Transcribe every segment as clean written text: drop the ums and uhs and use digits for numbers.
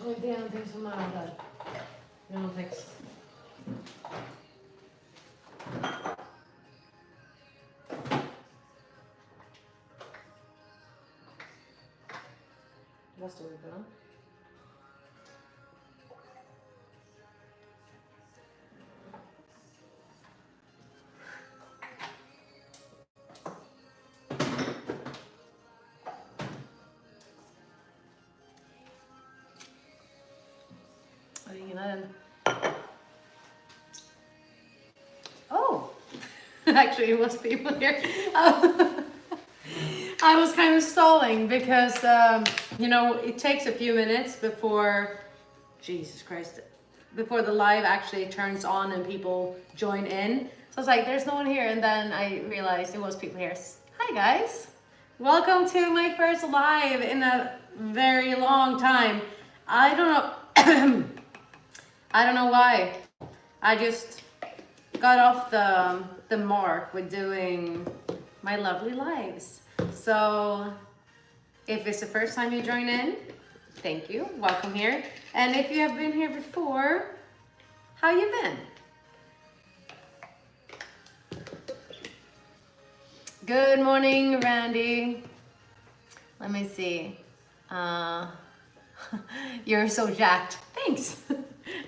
Och det är någonting som är där. Det är någon text. Vad står det på den? Ingen är den. Oh, actually it was people here. I was kind of stalling because, it takes a few minutes before, Jesus Christ, before the live actually turns on and people join in. So I was like, there's no one here. And then I realized it was people here. Hi guys. Welcome to my first live in a very long time. I don't know. I don't know why. I just got off the mark with doing my lovely lives. So if it's the first time you join in, thank you, welcome here. And if you have been here before, how you been? Good morning, Randy. Let me see. You're so jacked. Thanks.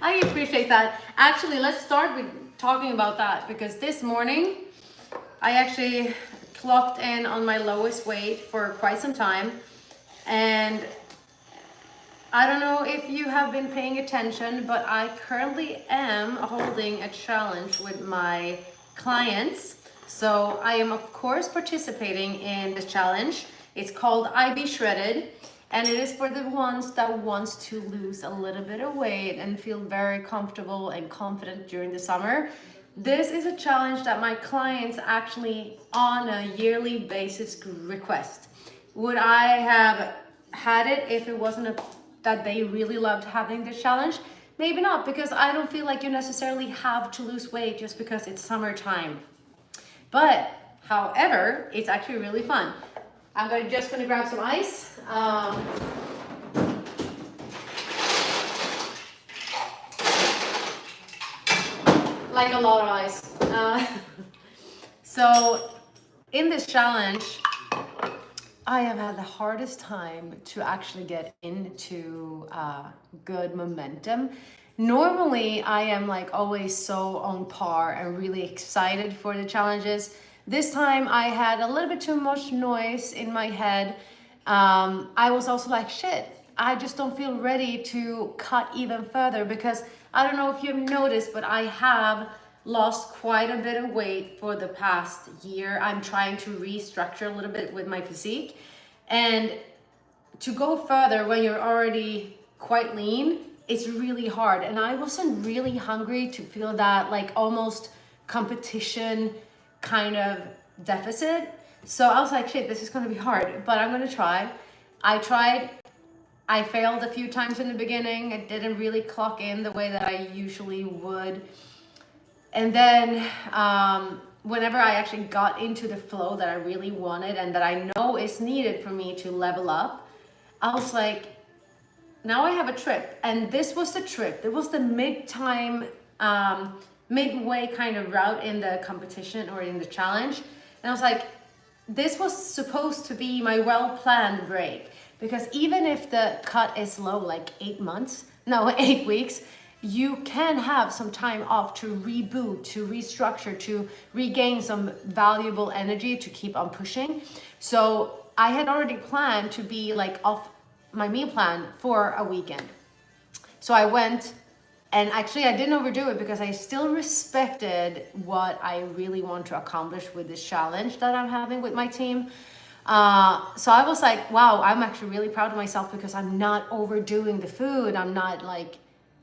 I appreciate that. Actually, let's start with talking about that because this morning I actually clocked in on my lowest weight for quite some time. And I don't know if you have been paying attention, but I currently am holding a challenge with my clients. So I am of course participating in the challenge. It's called I Be Shredded. And it is for the ones that wants to lose a little bit of weight and feel very comfortable and confident during the summer. This is a challenge that my clients actually on a yearly basis request. Would I have had it if it wasn't that they really loved having this challenge? Maybe not, because I don't feel like you necessarily have to lose weight just because it's summertime. But however, it's actually really fun. I'm just gonna grab some ice. Like a lot of ice. So in this challenge, I have had the hardest time to actually get into good momentum. Normally, I am like always so on par and really excited for the challenges. This time I had a little bit too much noise in my head. I was also like, shit, I just don't feel ready to cut even further because I don't know if you've noticed, but I have lost quite a bit of weight for the past year. I'm trying to restructure a little bit with my physique. And to go further when you're already quite lean, it's really hard. And I wasn't really hungry to feel that like almost competition kind of deficit. So I was like, shit, this is gonna be hard, but I'm gonna try. I tried. I failed a few times in the beginning. It didn't really clock in the way that I usually would. And then whenever I actually got into the flow that I really wanted and that I know is needed for me to level up, I was like, now I have a trip. And this was the trip. It was the midway kind of route in the competition or in the challenge. And I was like, this was supposed to be my well-planned break. Because even if the cut is low, like 8 weeks, you can have some time off to reboot, to restructure, to regain some valuable energy to keep on pushing. So I had already planned to be like off my meal plan for a weekend. So I went, and actually I didn't overdo it because I still respected what I really want to accomplish with this challenge that I'm having with my team. So I was like, wow, I'm actually really proud of myself because I'm not overdoing the food. I'm not like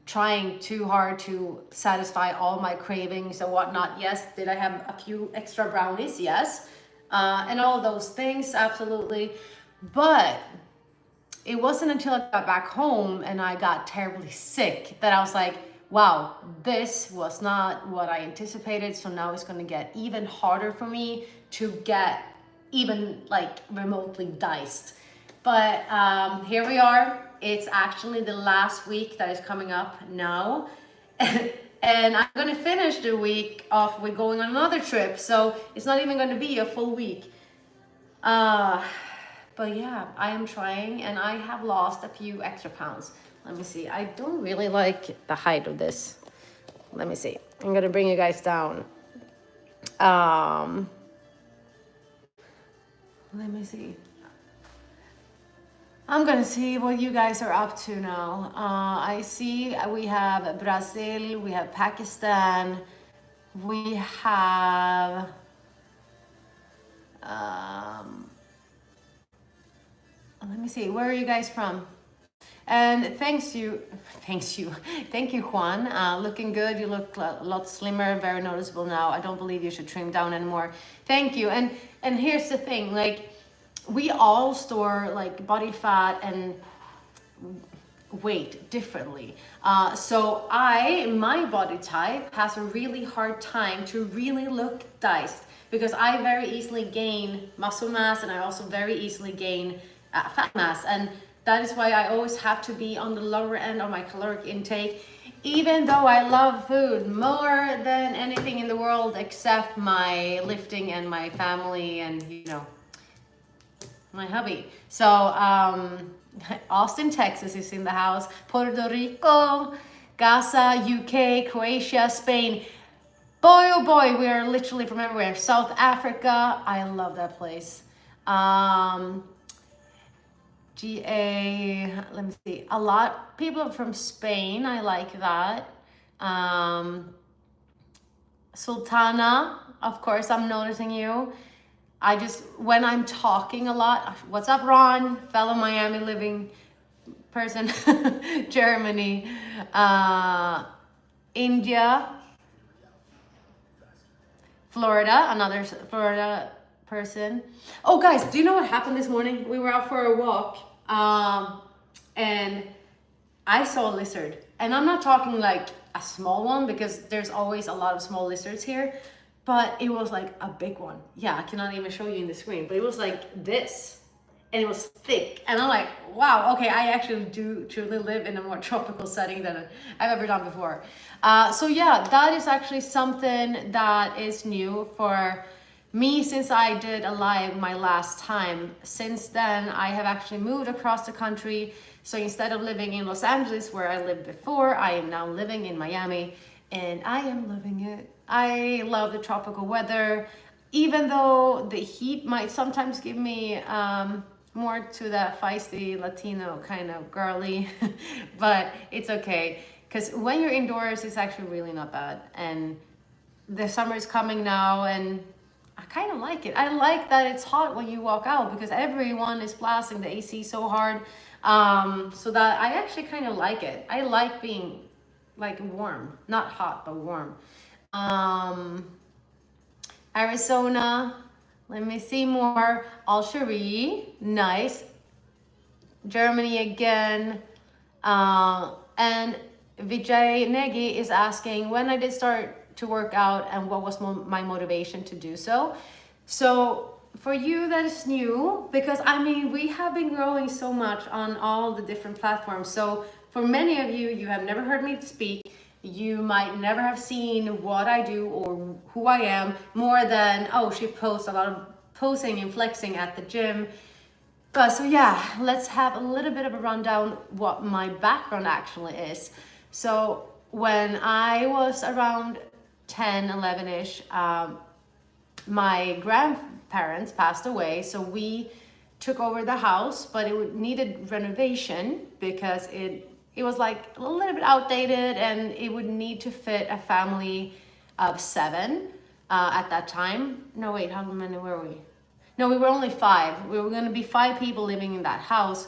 trying too hard to satisfy all my cravings and whatnot. Yes, did I have a few extra brownies? Yes. And all of those things, absolutely. But it wasn't until I got back home and I got terribly sick that I was like, wow, this was not what I anticipated. So now it's going to get even harder for me to get even like remotely diced. But here we are. It's actually the last week that is coming up now. And I'm going to finish the week off with going on another trip. So it's not even going to be a full week. But yeah, I am trying and I have lost a few extra pounds. Let me see. I don't really like the height of this. Let me see. I'm going to bring you guys down. Let me see. I'm gonna see what you guys are up to now. I see we have Brazil, we have Pakistan, we have let me see, where are you guys from? And thank you, Juan. Looking good. You look a lot slimmer, very noticeable now. I don't believe you should trim down anymore. Thank you. And here's the thing, like, we all store like body fat and weight differently. So my body type has a really hard time to really look diced because I very easily gain muscle mass and I also very easily gain fat mass. And that is why I always have to be on the lower end of my caloric intake, even though I love food more than anything in the world except my lifting and my family and, you know, my hubby. So Austin, Texas is in the house. Puerto Rico, Gaza, UK, Croatia, Spain. Boy, oh boy, we are literally from everywhere. South Africa, I love that place. GA, let me see. A lot people are from Spain. I like that. Sultana, of course, I'm noticing you. When I'm talking a lot, what's up, Ron? Fellow Miami living person, Germany, India, Florida, another Florida person. Oh, guys, do you know what happened this morning? We were out for a walk, and I saw a lizard. And I'm not talking like a small one because there's always a lot of small lizards here. But it was like a big one. Yeah, I cannot even show you in the screen, but it was like this and it was thick. And I'm like, wow, okay, I actually do truly live in a more tropical setting than I've ever done before. So yeah, that is actually something that is new for me since I did a live my last time. Since then, I have actually moved across the country. So instead of living in Los Angeles where I lived before, I am now living in Miami and I am loving it. I love the tropical weather, even though the heat might sometimes give me more to that feisty Latino kind of girly, but it's okay. Because when you're indoors, it's actually really not bad. And the summer is coming now and I kind of like it. I like that it's hot when you walk out because everyone is blasting the AC so hard. So that I actually kind of like it. I like being like warm, not hot, but warm. Arizona, let me see more. Al-Shari, nice. Germany again. And Vijay Negi is asking when I did start to work out and what was my motivation to do so. So for you that is new, because I mean, we have been growing so much on all the different platforms. So for many of you, you have never heard me speak. You might never have seen what I do or who I am more than, oh, she posts a lot of posing and flexing at the gym. But so yeah, let's have a little bit of a rundown what my background actually is. So when I was around 10, 11-ish, my grandparents passed away. So we took over the house, but it needed renovation because it was like a little bit outdated and it would need to fit a family of 7 at that time. No, wait, how many were we? No, we were only 5. We were gonna be 5 people living in that house.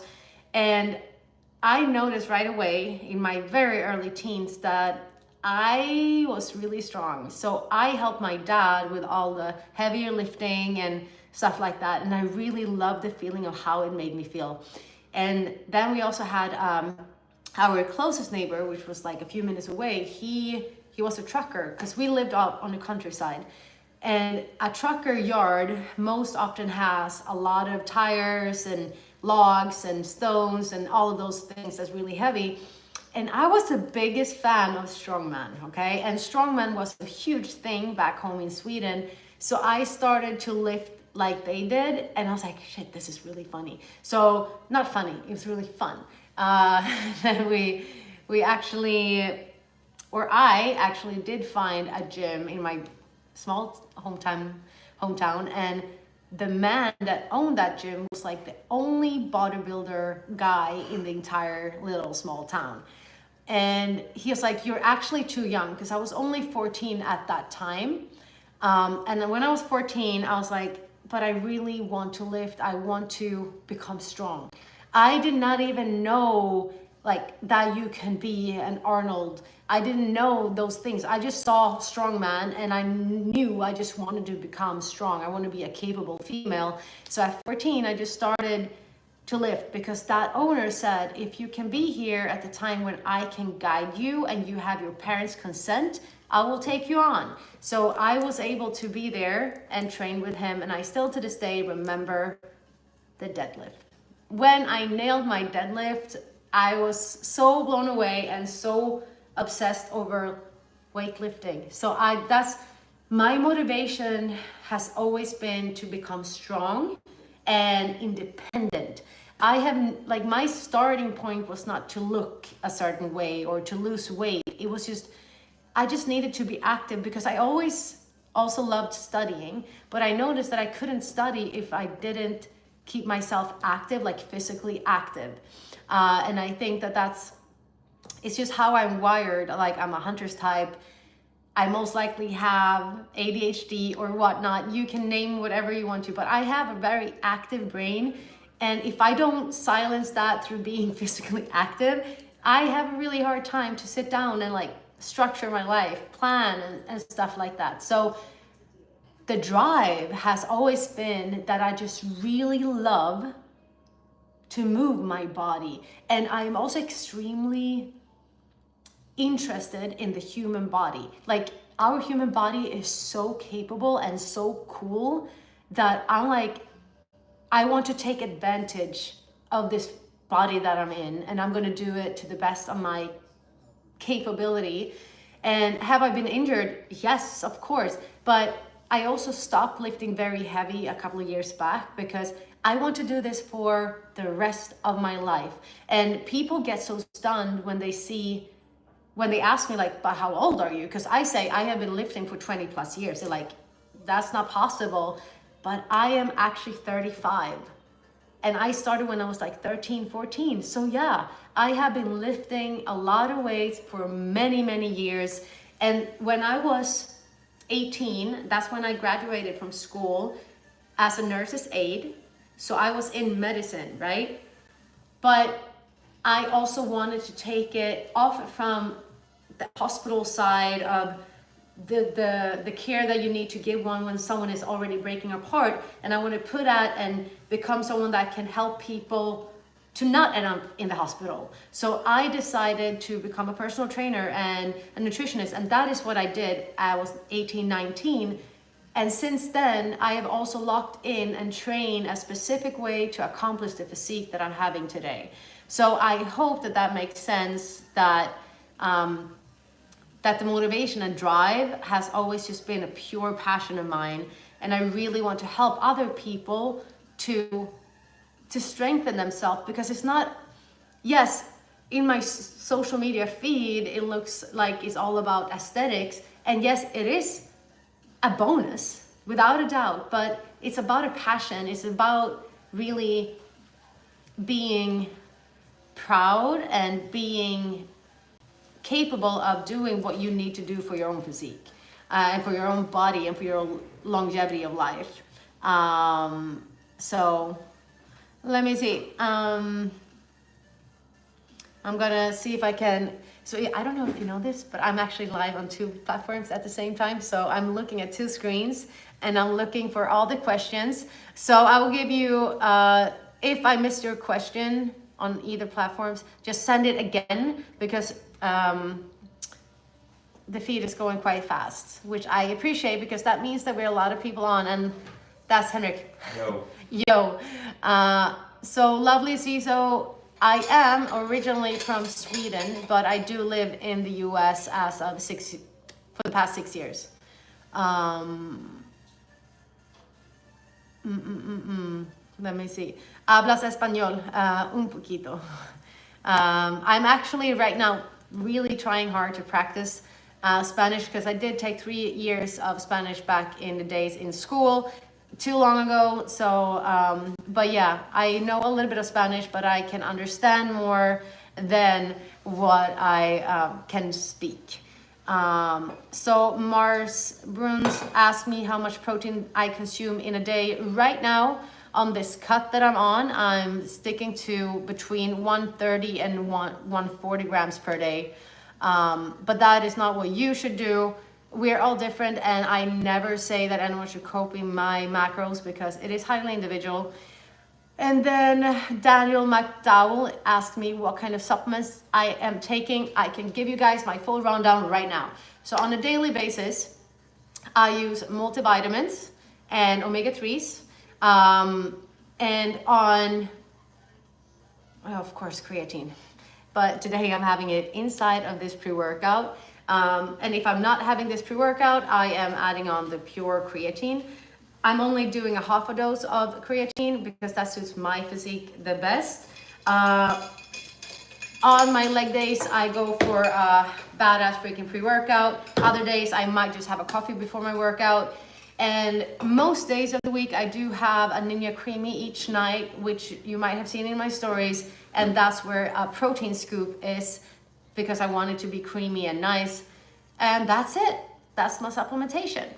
And I noticed right away in my very early teens that I was really strong. So I helped my dad with all the heavier lifting and stuff like that. And I really loved the feeling of how it made me feel. And then we also had, our closest neighbor, which was like a few minutes away, he was a trucker because we lived out on the countryside. And a trucker yard most often has a lot of tires and logs and stones and all of those things that's really heavy. And I was the biggest fan of strongman, okay? And strongman was a huge thing back home in Sweden. So I started to lift like they did, and I was like, shit, this is really funny. So, not funny, it was really fun. Then we actually, or I actually did find a gym in my small hometown, and the man that owned that gym was like the only bodybuilder guy in the entire little small town. And he was like, you're actually too young, because I was only 14 at that time. And then when I was 14, I was like, but I really want to lift. I want to become strong. I did not even know like that you can be an Arnold. I didn't know those things. I just saw strongman and I knew I just wanted to become strong. I want to be a capable female. So at 14, I just started to lift, because that owner said, if you can be here at the time when I can guide you and you have your parents' consent, I will take you on. So I was able to be there and train with him, and I still to this day remember the deadlift. When I nailed my deadlift, I was so blown away and so obsessed over weightlifting. So that's my motivation, has always been to become strong and independent. I have, like, my starting point was not to look a certain way or to lose weight. It was just, I just needed to be active, because I always also loved studying, but I noticed that I couldn't study if I didn't keep myself active, like physically active. And I think it's just how I'm wired. Like, I'm a hunter's type. I most likely have ADHD or whatnot. You can name whatever you want to, but I have a very active brain. And if I don't silence that through being physically active, I have a really hard time to sit down and like structure my life, plan and stuff like that. So the drive has always been that I just really love to move my body. And I'm also extremely interested in the human body. Like, our human body is so capable and so cool that I'm like, I want to take advantage of this body that I'm in, and I'm going to do it to the best of my capability. And have I been injured? Yes, of course. But I also stopped lifting very heavy a couple of years back, because I want to do this for the rest of my life. And people get so stunned when they ask me like, but how old are you? Because I say I have been lifting for 20 plus years. They're like, that's not possible. But I am actually 35. And I started when I was like 13, 14. So yeah, I have been lifting a lot of weights for many, many years. And when I was 18, that's when I graduated from school as a nurse's aide. So I was in medicine, right? But I also wanted to take it off from the hospital side of the care that you need to give one when someone is already breaking apart, and I want to put that and become someone that can help people to not end up in the hospital. So I decided to become a personal trainer and a nutritionist, and that is what I did. I was 18, 19, and since then I have also locked in and trained a specific way to accomplish the physique that I'm having today. So I hope that makes sense, that that the motivation and drive has always just been a pure passion of mine, and I really want to help other people to strengthen themselves, because it's not, yes, in my social media feed it looks like it's all about aesthetics, and yes, it is a bonus without a doubt, but it's about a passion. It's about really being proud and being capable of doing what you need to do for your own physique and for your own body and for your longevity of life. So let me see. I'm gonna see if I can. So I don't know if you know this, but I'm actually live on 2 platforms at the same time. So I'm looking at 2 screens and I'm looking for all the questions. So I will give you, if I missed your question on either platforms, just send it again, because the feed is going quite fast, which I appreciate, because that means that we're a lot of people on, and that's Henrik. Yo. Yo. So lovely Zizo, I am originally from Sweden, but I do live in the US as of for the past 6 years. Um, Let me see. Hablas español, un poquito. I'm actually right now really trying hard to practice Spanish because I did take 3 years of Spanish back in the days in school too long ago. So, but yeah, I know a little bit of Spanish, but I can understand more than what I can speak. So Mars Bruns asked me how much protein I consume in a day. Right now, on this cut that I'm on, I'm sticking to between 130 and 140 grams per day. But that is not what you should do. We're all different, and I never say that anyone should copy my macros because it is highly individual. And then Daniel McDowell asked me what kind of supplements I am taking. I can give you guys my full rundown right now. So on a daily basis, I use multivitamins and omega-3s. And on, well, of course, creatine. But today I'm having it inside of this pre-workout. And if I'm not having this pre-workout, I am adding on the pure creatine. I'm only doing a half a dose of creatine because that suits my physique the best. On my leg days, I go for a badass freaking pre-workout. Other days, I might just have a coffee before my workout. And most days of the week, I do have a Ninja Creamy each night, which you might have seen in my stories. And that's where a protein scoop is because I want it to be creamy and nice. And that's it. That's my supplementation.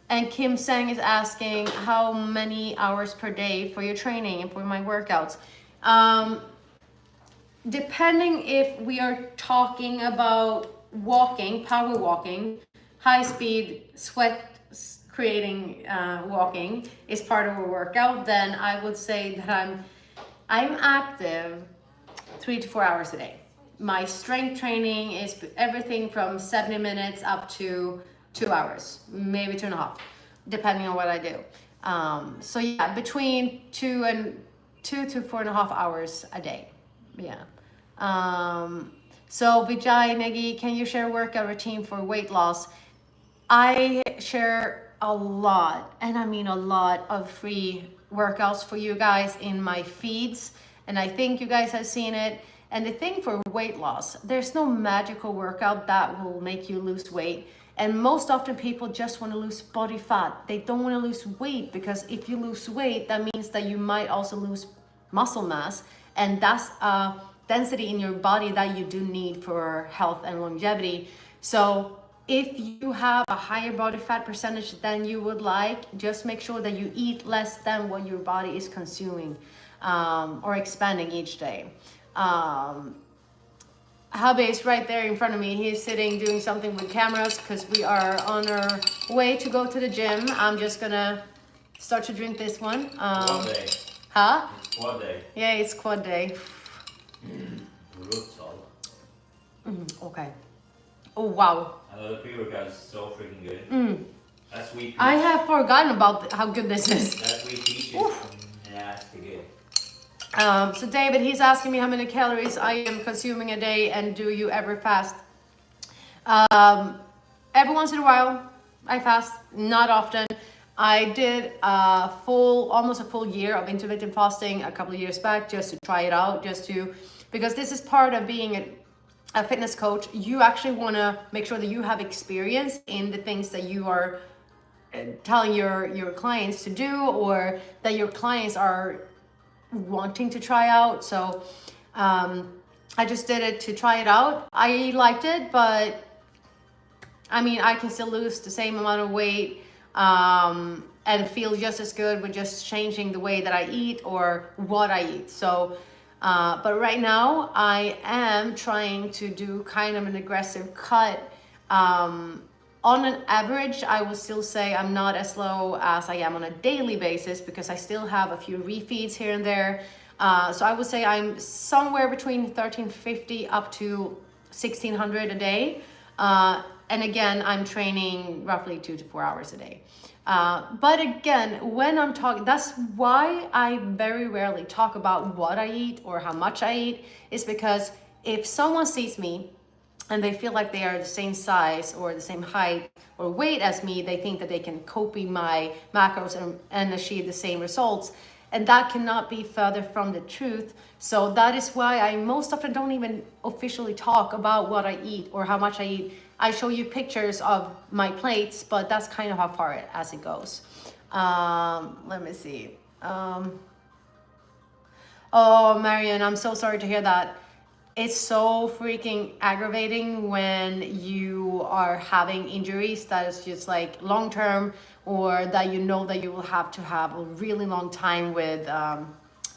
And Kim Sang is asking how many hours per day for your training and for my workouts. Depending if we are talking about walking, power walking, high speed, sweat creating walking is part of a workout, then I would say that I'm active 3 to 4 hours a day. My strength training is everything from 70 minutes up to 2 hours, maybe 2.5, depending on what I do. So yeah, between 2 to 4.5 hours a day. Yeah. So Vijay Negi, can you share a workout routine for weight loss? I share a lot, and I mean a lot of free workouts for you guys in my feeds, and I think you guys have seen it. And the thing for weight loss, there's no magical workout that will make you lose weight. And most often people just want to lose body fat. They don't want to lose weight because if you lose weight, that means that you might also lose muscle mass. And that's a density in your body that you do need for health and longevity. So if you have a higher body fat percentage than you would like, just make sure that you eat less than what your body is consuming or expanding each day. Hubby is right there in front of me. He's sitting doing something with cameras because we are on our way to go to the gym. I'm just gonna start to drink this one. Quad day. Huh? It's quad day. Yeah, it's quad day. Brutal. Okay. Oh wow. I know the pre-workout is so freaking good. That sweet peach. I have forgotten about how good this is. That sweet peach is nasty good. So David, he's asking me how many calories I am consuming a day and do you ever fast? Every once in a while I fast, not often. I did almost a full year of intermittent fasting a couple of years back just to try it out, because this is part of being a fitness coach. You actually want to make sure that you have experience in the things that you are telling your clients to do, or that your clients are wanting to try out. So I just did it to try it out. I liked it, but I mean, I can still lose the same amount of weight and feel just as good with just changing the way that I eat or what I eat. So but right now I am trying to do kind of an aggressive cut. On an average, I would still say I'm not as low as I am on a daily basis because I still have a few refeeds here and there. So I would say I'm somewhere between 1350 up to 1600 a day. And again, I'm training roughly 2 to 4 hours a day. But again, when I'm talking, that's why I very rarely talk about what I eat or how much I eat, is because if someone sees me and they feel like they are the same size or the same height or weight as me, they think that they can copy my macros and achieve the same results. And that cannot be further from the truth. So that is why I most often don't even officially talk about what I eat or how much I eat. I show you pictures of my plates, but that's kind of how far as it goes. Let me see. Oh, Marion, I'm so sorry to hear that. It's so freaking aggravating when you are having injuries that is just like long term, or that you know that you will have to have a really long time with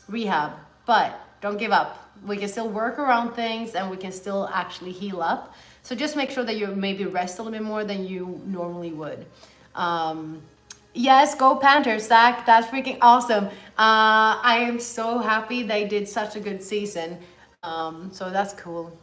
rehab. But don't give up. We can still work around things and we can still actually heal up. So just make sure that you maybe rest a little bit more than you normally would. Yes, go Panthers, Zach. That's freaking awesome. I am so happy they did such a good season. So that's cool.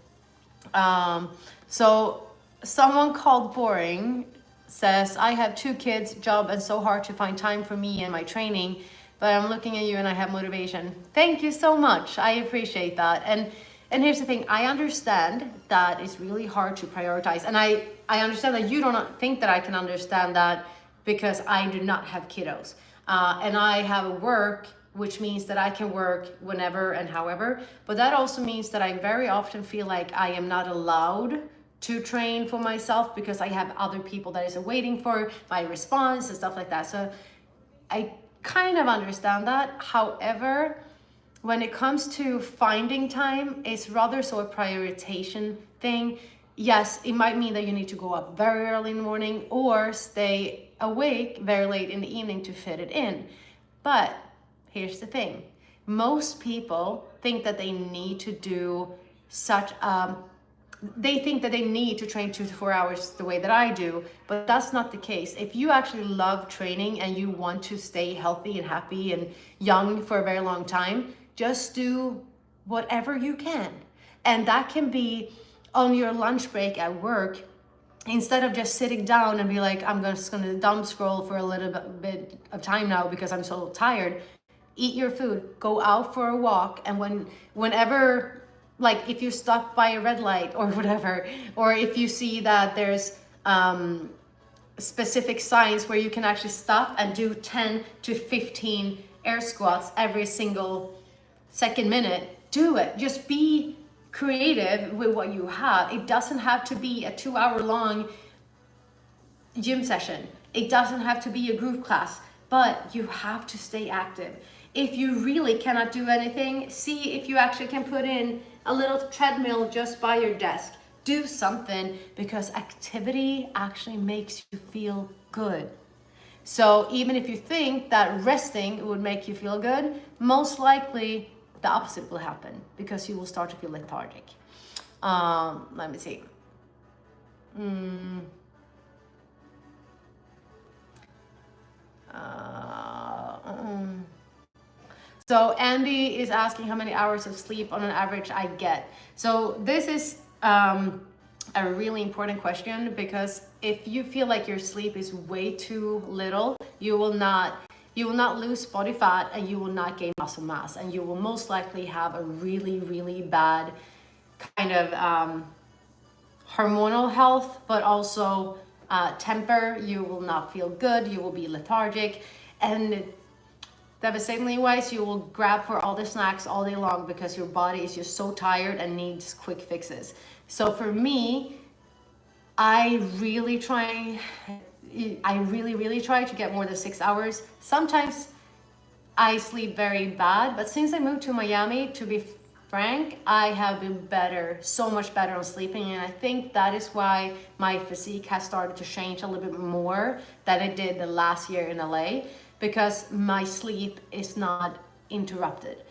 So someone called boring says, I have 2 kids, job, and so hard to find time for me and my training, but I'm looking at you and I have motivation. Thank you so much. I appreciate that. And here's the thing, I understand that it's really hard to prioritize. And I understand that you don't think that I can understand that, because I do not have kiddos. And I have a work, which means that I can work whenever and however. But that also means that I very often feel like I am not allowed to train for myself because I have other people that is waiting for my response and stuff like that. So I kind of understand that. However, when it comes to finding time, it's rather so a prioritization thing. Yes, it might mean that you need to go up very early in the morning or stay awake very late in the evening to fit it in. But here's the thing. Most people think that they need to do such they think that they need to train 2 to 4 hours the way that I do, but that's not the case. If you actually love training and you want to stay healthy and happy and young for a very long time, just do whatever you can. And that can be on your lunch break at work. Instead of just sitting down and be like, I'm just gonna dumb scroll for a little bit of time now because I'm so tired, eat your food, go out for a walk, and whenever, like if you stop by a red light or whatever, or if you see that there's specific signs where you can actually stop and do 10 to 15 air squats every single second minute, do it. Just be creative with what you have. It doesn't have to be a 2-hour long gym session. It doesn't have to be a group class, but you have to stay active. If you really cannot do anything, see if you actually can put in a little treadmill just by your desk. Do something, because activity actually makes you feel good. So even if you think that resting would make you feel good, most likely the opposite will happen, because you will start to feel lethargic. Let me see. So Andy is asking how many hours of sleep on an average I get. So this is a really important question, because if you feel like your sleep is way too little, you will not lose body fat and you will not gain muscle mass, and you will most likely have a really, really bad kind of hormonal health, but also temper. You will not feel good, you will be lethargic, and devastatingly wise, you will grab for all the snacks all day long because your body is just so tired and needs quick fixes. So for me, I really try to get more than 6 hours. Sometimes I sleep very bad, but since I moved to Miami, to be frank, I have been better, so much better on sleeping, and I think that is why my physique has started to change a little bit more than it did the last year in LA, because my sleep is not interrupted.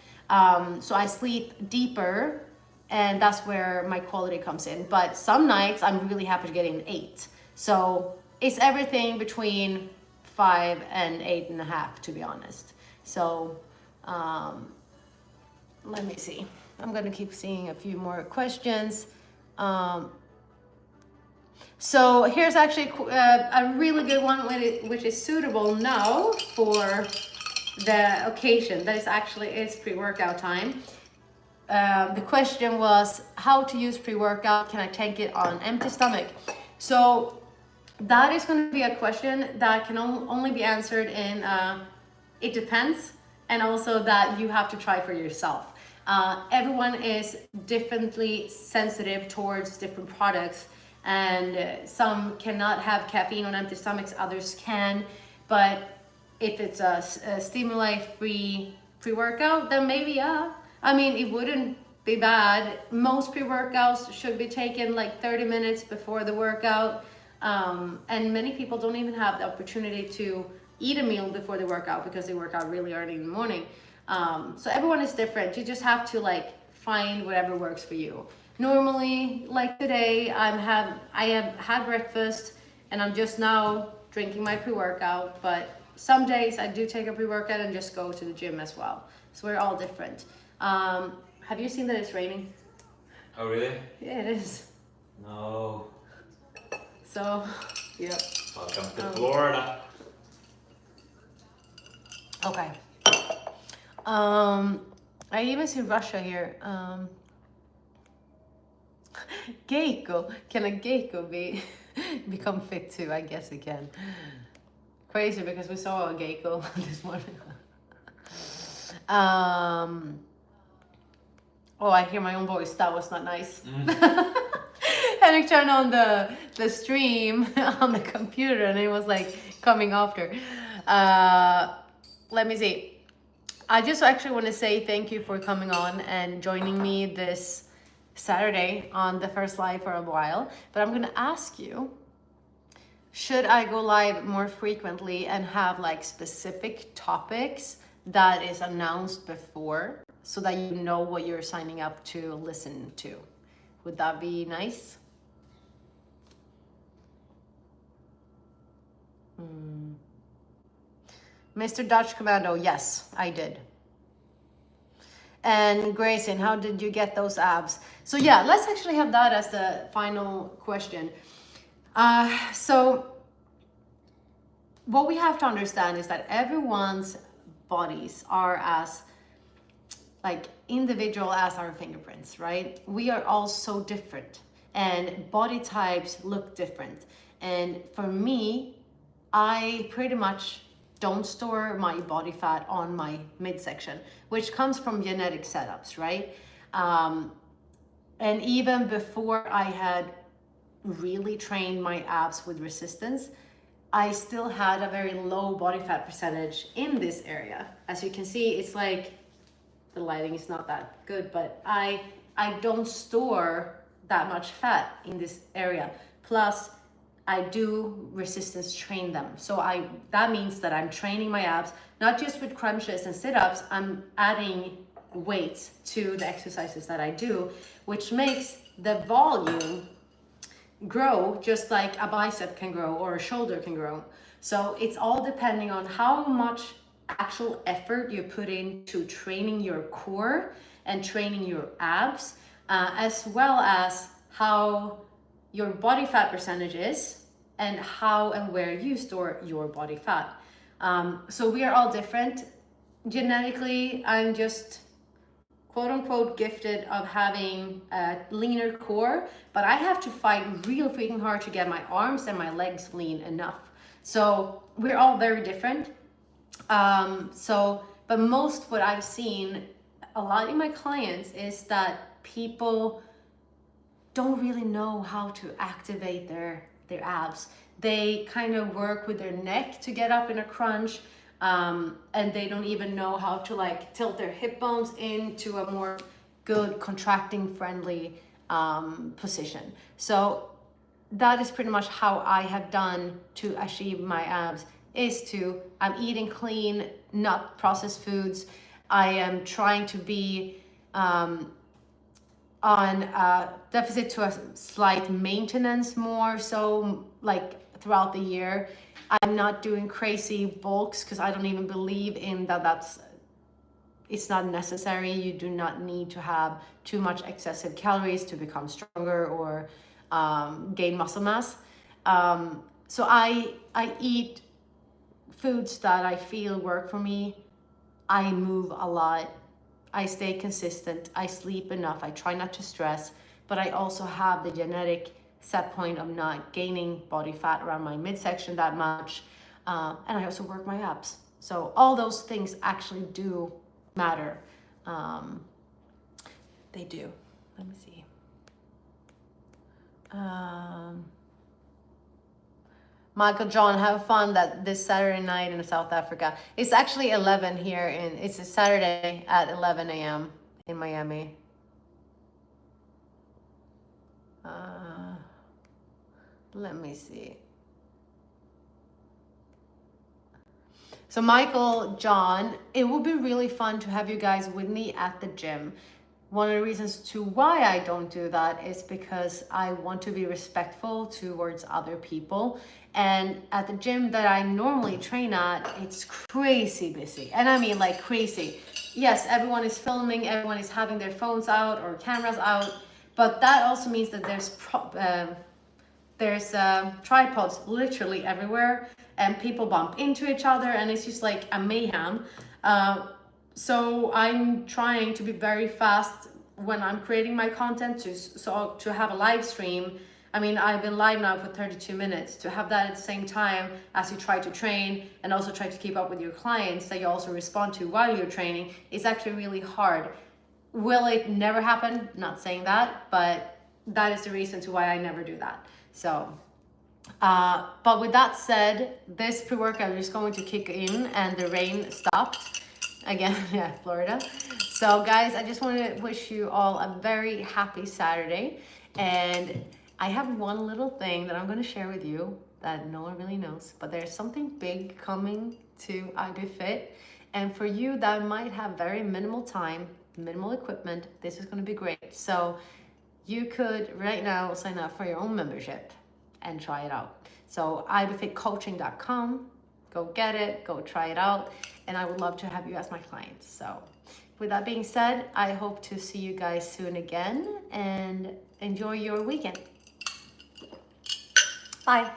So I sleep deeper, and that's where my quality comes in. But some nights I'm really happy to get in 8. So it's everything between 5 and 8.5, to be honest. So let me see. I'm gonna keep seeing a few more questions. So here's actually a really good one which is suitable now for the occasion. That is actually, it's pre-workout time. The question was how to use pre-workout. Can I take it on empty stomach? So that is going to be a question that can only be answered in it depends, and also that you have to try for yourself. Everyone is differently sensitive towards different products, and some cannot have caffeine on empty stomachs, others can. But if it's a stimuli-free pre-workout, then maybe yeah. I mean, it wouldn't be bad. Most pre-workouts should be taken like 30 minutes before the workout. And many people don't even have the opportunity to eat a meal before they work out because they work out really early in the morning. So everyone is different. You just have to like find whatever works for you. Normally, like today, I have had breakfast and I'm just now drinking my pre-workout. But some days I do take a pre-workout and just go to the gym as well. So we're all different. Have you seen that it's raining? Oh, really? Yeah, it is. No. So, yeah. Welcome to Florida. Okay. I even see Russia here. Gecko. Can a gecko become fit too? I guess it can. Crazy because we saw a gecko this morning. Oh, I hear my own voice. That was not nice. Henrik turned on the stream on the computer and it was like coming after. Let me see. I just actually want to say thank you for coming on and joining me this Saturday on the first live for a while. But I'm going to ask you, should I go live more frequently and have like specific topics that is announced before so that you know what you're signing up to listen to? Would that be nice? Mr. Dutch Commando, yes, I did. And Grayson, how did you get those abs? So yeah, let's actually have that as the final question. So what we have to understand is that everyone's bodies are as like individual as our fingerprints, right? We are all so different and body types look different. And for me, I pretty much don't store my body fat on my midsection, which comes from genetic setups, right? And even before I had really trained my abs with resistance, I still had a very low body fat percentage in this area. As you can see, it's like, the lighting is not that good, but I don't store that much fat in this area. Plus, I do resistance train them. So that means that I'm training my abs, not just with crunches and sit-ups, I'm adding weights to the exercises that I do, which makes the volume grow just like a bicep can grow or a shoulder can grow. So it's all depending on how much actual effort you put into training your core and training your abs, as well as how your body fat percentage is and how and where you store your body fat. So we are all different. Genetically, I'm just quote unquote gifted of having a leaner core, but I have to fight real freaking hard to get my arms and my legs lean enough. So we're all very different. But most what I've seen a lot in my clients is that people don't really know how to activate their abs. They kind of work with their neck to get up in a crunch, and they don't even know how to like tilt their hip bones into a more good contracting friendly position. So that is pretty much how I have done to achieve my abs, is to, I'm eating clean, not processed foods. I am trying to be on a deficit to a slight maintenance more so like throughout the year. I'm not doing crazy bulks because I don't even believe in that. It's not necessary. You do not need to have too much excessive calories to become stronger or gain muscle mass. So I eat foods that I feel work for me. I move a lot. I stay consistent. I sleep enough. I try not to stress, but I also have the genetic set point of not gaining body fat around my midsection that much. And I also work my abs. So all those things actually do matter. They do. Let me see. Michael John, have fun this Saturday night in South Africa. It's actually 11 here, and it's a Saturday at 11 a.m. in Miami. Let me see. So Michael John, it would be really fun to have you guys with me at the gym. One of the reasons to why I don't do that is because I want to be respectful towards other people. And at the gym that I normally train at, it's crazy busy. And I mean like crazy. Yes, everyone is filming, everyone is having their phones out or cameras out, but that also means that there's tripods literally everywhere, and people bump into each other, and it's just like a mayhem. So I'm trying to be very fast when I'm creating my content to have a live stream. I mean, I've been live now for 32 minutes. To have that at the same time as you try to train and also try to keep up with your clients that you also respond to while you're training is actually really hard. Will it never happen? Not saying that, but that is the reason to why I never do that. So, but with that said, this pre-workout is going to kick in and the rain stopped again. Yeah, Florida. So guys, I just want to wish you all a very happy Saturday. And I have one little thing that I'm going to share with you that no one really knows, but there's something big coming to iBeFit. And for you that might have very minimal time, minimal equipment, this is going to be great. So you could right now sign up for your own membership and try it out. So ibefitcoaching.com, go get it, go try it out, and I would love to have you as my client. So with that being said, I hope to see you guys soon again, and enjoy your weekend. Bye.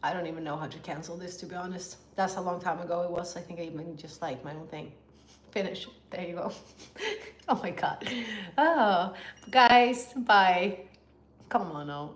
I don't even know how to cancel this, to be honest. That's a long time ago it was. I think I even just like my own thing. Finish. There you go. Oh my God. Oh, guys, bye. Come on now.